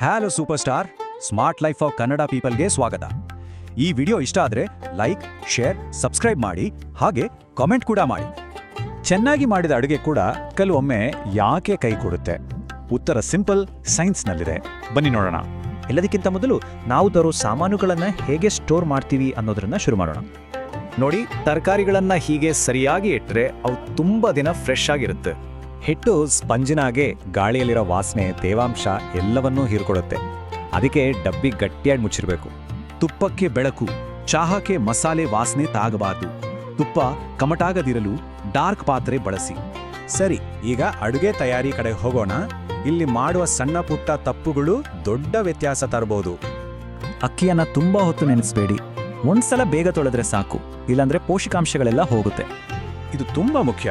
Hello super star smart life of Kannada ಪೀಪಲ್ಗೆ ಸ್ವಾಗತ. ಈ ವಿಡಿಯೋ ಇಷ್ಟ ಆದರೆ ಲೈಕ್, ಶೇರ್, ಸಬ್ಸ್ಕ್ರೈಬ್ ಮಾಡಿ, ಹಾಗೆ ಕಾಮೆಂಟ್ ಕೂಡ ಮಾಡಿ. ಚೆನ್ನಾಗಿ ಮಾಡಿದ ಅಡುಗೆ ಕೂಡ ಕೆಲವೊಮ್ಮೆ ಯಾಕೆ ಕೈ ಕೊಡುತ್ತೆ? ಉತ್ತರ ಸಿಂಪಲ್, ಸೈನ್ಸ್ನಲ್ಲಿದೆ. ಬನ್ನಿ ನೋಡೋಣ. ಎಲ್ಲದಕ್ಕಿಂತ ಮೊದಲು ನಾವು ತರೋ ಸಾಮಾನುಗಳನ್ನು ಹೇಗೆ ಸ್ಟೋರ್ ಮಾಡ್ತೀವಿ ಅನ್ನೋದನ್ನ ಶುರು ಮಾಡೋಣ. ನೋಡಿ, ತರಕಾರಿಗಳನ್ನ ಹೀಗೆ ಸರಿಯಾಗಿ ಇಟ್ಟರೆ ಅವು ತುಂಬ ದಿನ ಫ್ರೆಶ್ ಆಗಿರುತ್ತೆ. ಹಿಟ್ಟು ಸ್ಪಂಜಿನಾಗೆ ಗಾಳಿಯಲ್ಲಿರೋ ವಾಸನೆ, ತೇವಾಂಶ ಎಲ್ಲವನ್ನೂ ಹೀರ್ಕೊಡುತ್ತೆ. ಅದಕ್ಕೆ ಡಬ್ಬಿ ಗಟ್ಟಿಯಾಗಿ ಮುಚ್ಚಿರಬೇಕು. ತುಪ್ಪಕ್ಕೆ ಬೆಳಕು, ಚಹಾಕ್ಕೆ ಮಸಾಲೆ ವಾಸನೆ ತಾಗಬಾರದು. ತುಪ್ಪ ಕಮಟಾಗದಿರಲು ಡಾರ್ಕ್ ಪಾತ್ರೆ ಬಳಸಿ. ಸರಿ, ಈಗ ಅಡುಗೆ ತಯಾರಿ ಕಡೆ ಹೋಗೋಣ. ಇಲ್ಲಿ ಮಾಡುವ ಸಣ್ಣ ಪುಟ್ಟ ತಪ್ಪುಗಳು ದೊಡ್ಡ ವ್ಯತ್ಯಾಸ ತರಬಹುದು. ಅಕ್ಕಿಯನ್ನ ತುಂಬಾ ಹೊತ್ತು ನೆನೆಸಬೇಡಿ. ಒಂದ್ಸಲ ಬೇಗ ತೊಳೆದ್ರೆ ಸಾಕು, ಇಲ್ಲಾಂದ್ರೆ ಪೋಷಕಾಂಶಗಳೆಲ್ಲ ಹೋಗುತ್ತೆ. ಇದು ತುಂಬಾ ಮುಖ್ಯ.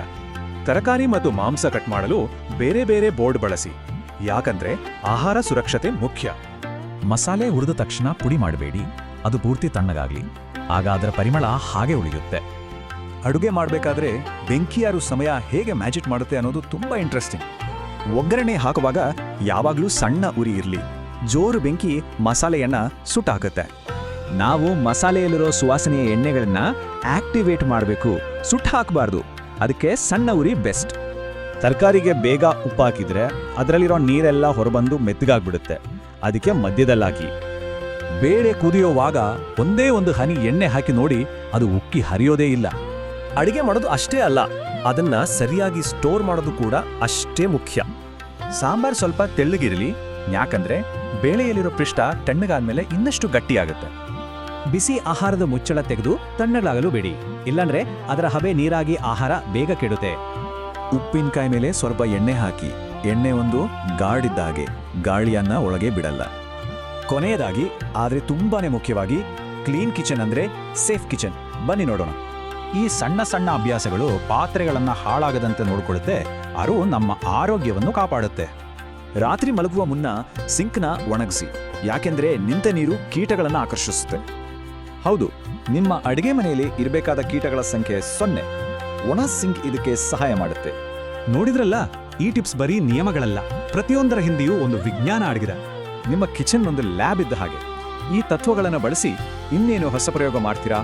ತರಕಾರಿ ಮತ್ತು ಮಾಂಸ ಕಟ್ ಮಾಡಲು ಬೇರೆ ಬೇರೆ ಬೋರ್ಡ್ ಬಳಸಿ, ಯಾಕಂದ್ರೆ ಆಹಾರ ಸುರಕ್ಷತೆ ಮುಖ್ಯ. ಮಸಾಲೆ ಹುರಿದ ತಕ್ಷಣ ಪುಡಿ ಮಾಡಬೇಡಿ, ಅದು ಪೂರ್ತಿ ತಣ್ಣಗಾಗ್ಲಿ. ಆಗ ಅದರ ಪರಿಮಳ ಹಾಗೆ ಉಳಿಯುತ್ತೆ. ಅಡುಗೆ ಮಾಡಬೇಕಾದ್ರೆ ಬೆಂಕಿ ಯಾರು ಸಮಯ ಹೇಗೆ ಮ್ಯಾಜಿಕ್ ಮಾಡುತ್ತೆ ಅನ್ನೋದು ತುಂಬಾ ಇಂಟ್ರೆಸ್ಟಿಂಗ್. ಒಗ್ಗರಣೆ ಹಾಕುವಾಗ ಯಾವಾಗಲೂ ಸಣ್ಣ ಉರಿ ಇರಲಿ. ಜೋರು ಬೆಂಕಿ ಮಸಾಲೆಯನ್ನ ಸುಟ್ಟಾಕತ್ತೆ. ನಾವು ಮಸಾಲೆಯಲ್ಲಿರೋ ಸುವಾಸನೆಯ ಎಣ್ಣೆಗಳನ್ನ ಆಕ್ಟಿವೇಟ್ ಮಾಡಬೇಕು, ಸುಟ್ಟು ಹಾಕಬಾರ್ದು. ಅದಕ್ಕೆ ಸಣ್ಣ ಉರಿ ಬೆಸ್ಟ್. ತರಕಾರಿಗೆ ಬೇಗ ಉಪ್ಪು ಹಾಕಿದ್ರೆ ಅದರಲ್ಲಿರೋ ನೀರೆಲ್ಲ ಹೊರಬಂದು ಮೆತ್ತಗಾಗ್ಬಿಡುತ್ತೆ. ಅದಕ್ಕೆ ಮಧ್ಯದಲ್ಲಾಕಿ. ಬೇಳೆ ಕುದಿಯೋವಾಗ ಒಂದೇ ಒಂದು ಹನಿ ಎಣ್ಣೆ ಹಾಕಿ ನೋಡಿ, ಅದು ಉಕ್ಕಿ ಹರಿಯೋದೇ ಇಲ್ಲ. ಅಡಿಗೆ ಮಾಡೋದು ಅಷ್ಟೇ ಅಲ್ಲ, ಅದನ್ನ ಸರಿಯಾಗಿ ಸ್ಟೋರ್ ಮಾಡೋದು ಕೂಡ ಅಷ್ಟೇ ಮುಖ್ಯ. ಸಾಂಬಾರ್ ಸ್ವಲ್ಪ ತೆಳ್ಳಗಿರಲಿ, ಯಾಕಂದ್ರೆ ಬೇಳೆಯಲ್ಲಿರೋ ಪೃಷ್ಠ ತಣ್ಣಗಾದ್ಮೇಲೆ ಇನ್ನಷ್ಟು ಗಟ್ಟಿಯಾಗುತ್ತೆ. ಬಿಸಿ ಆಹಾರದ ಮುಚ್ಚಳ ತೆಗೆದು ತಣ್ಣಗಾಗಲು ಬಿಡಿ, ಇಲ್ಲಾಂದ್ರೆ ಅದರ ಹಬೆ ನೀರಾಗಿ ಆಹಾರ ಬೇಗ ಕೆಡುತ್ತೆ. ಉಪ್ಪಿನಕಾಯಿ ಮೇಲೆ ಸ್ವಲ್ಪ ಎಣ್ಣೆ ಹಾಕಿ. ಎಣ್ಣೆ ಒಂದು ಗಾರ್ಡಿದ್ದಾಗೆ, ಗಾಳಿಯನ್ನ ಒಳಗೆ ಬಿಡಲ್ಲ. ಕೊನೆಯದಾಗಿ, ಆದ್ರೆ ತುಂಬಾನೇ ಮುಖ್ಯವಾಗಿ, ಕ್ಲೀನ್ ಕಿಚನ್ ಅಂದ್ರೆ ಸೇಫ್ ಕಿಚನ್. ಬನ್ನಿ ನೋಡೋಣ. ಈ ಸಣ್ಣ ಸಣ್ಣ ಅಭ್ಯಾಸಗಳು ಪಾತ್ರೆಗಳನ್ನ ಹಾಳಾಗದಂತೆ ನೋಡಿಕೊಳ್ಳುತ್ತೆ, ಅದು ನಮ್ಮ ಆರೋಗ್ಯವನ್ನು ಕಾಪಾಡುತ್ತೆ. ರಾತ್ರಿ ಮಲಗುವ ಮುನ್ನ ಸಿಂಕ್ನ ಒಣಗಿಸಿ, ಯಾಕೆಂದ್ರೆ ನಿಂತ ನೀರು ಕೀಟಗಳನ್ನ ಆಕರ್ಷಿಸುತ್ತೆ. ಹೌದು, ನಿಮ್ಮ ಅಡಿಗೆ ಮನೆಯಲ್ಲಿ ಇರಬೇಕಾದ ಕೀಟಗಳ ಸಂಖ್ಯೆ 0. ಒಣ ಸಿಂಕ್ ಇದಕ್ಕೆ ಸಹಾಯ ಮಾಡುತ್ತೆ. ನೋಡಿದ್ರಲ್ಲ, ಈ ಟಿಪ್ಸ್ ಬರೀ ನಿಯಮಗಳಲ್ಲ, ಪ್ರತಿಯೊಂದರ ಹಿಂದೆಯೂ ಒಂದು ವಿಜ್ಞಾನ ಅಡಗಿದೆ. ನಿಮ್ಮ ಕಿಚನ್ ಒಂದು ಲ್ಯಾಬ್ ಇದ್ದ ಹಾಗೆ. ಈ ತತ್ವಗಳನ್ನು ಬಳಸಿ ಇನ್ನೇನು ಹೊಸ ಪ್ರಯೋಗ ಮಾಡ್ತೀರಾ?